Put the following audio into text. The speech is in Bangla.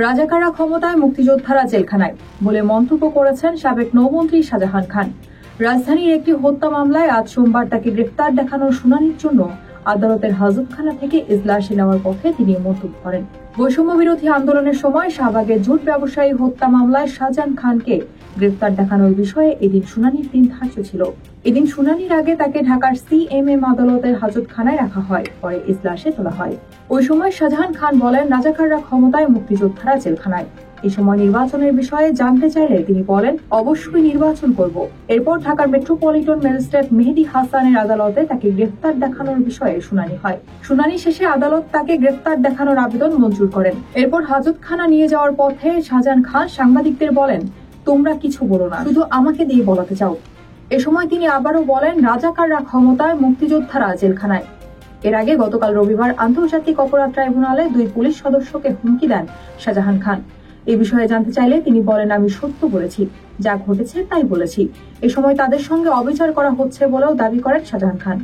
রাজাকাররা ক্ষমতায়, মুক্তিযোদ্ধারা জেলখানায় বলে মন্তব্য করেছেন সাবেক নৌমন্ত্রী শাহজাহান খান। রাজধানীর একটি হত্যা মামলায় আজ সোমবার তাকে গ্রেফতার দেখানোর শুনানির জন্য আদালতের হাজতখানা থেকে এজলাসে নেওয়ার পথে তিনি মন্তব্য করেন। বৈষম্য বিরোধী আন্দোলনের সময় শাহবাগের জুট ব্যবসায়ী হত্যা মামলায় শাহজাহান খানকে গ্রেফতার দেখানোর বিষয়ে এদিন শুনানির দিন ধার্য ছিল। এদিন শুনানির আগে তাকে ঢাকার সিএমএম আদালতের হাজতখানায় রাখা হয়, পরে এজলাসে তোলা হয়। ওই সময় শাহজাহান খান বলেন, রাজাকাররা ক্ষমতায়, মুক্তিযোদ্ধারা জেলখানায়। এই সময় নির্বাচনের বিষয়ে জানতে চাইলে তিনি বলেন, অবশ্যই নির্বাচন করব। এরপর ঢাকার মেট্রোপলিটন ম্যাজিস্ট্রেট মেহেদী হাসানের আদালতে তাকে গ্রেফতার দেখানোর বিষয়ে শুনানি হয়। শুনানি শেষে আদালত তাকে গ্রেফতার দেখানোর আবেদন মঞ্জুর করেন। এরপর হাজতখানা নিয়ে যাওয়ার পথে শাহজাহান খান সাংবাদিকদের বলেন, তোমরা কিছু বলো না, শুধু আমাকে দিয়ে বলাতে চাও। এ সময় তিনি আবারও বলেন, রাজাকাররা ক্ষমতায়, মুক্তিযোদ্ধারা জেলখানায়। এর আগে গতকাল রবিবার আন্তর্জাতিক অপরাধ ট্রাইব্যুনালে 2 পুলিশ সদস্যকে হুমকি দেন শাহজাহান খান। এই বিষয়ে জানতে চাইলে তিনি বলেন, আমি সত্য বলেছি, যা ঘটেছে তাই বলেছি। এ সময় তাদের সঙ্গে অবিচার করা হচ্ছে বলেও দাবি করেন শাহজাহান খান।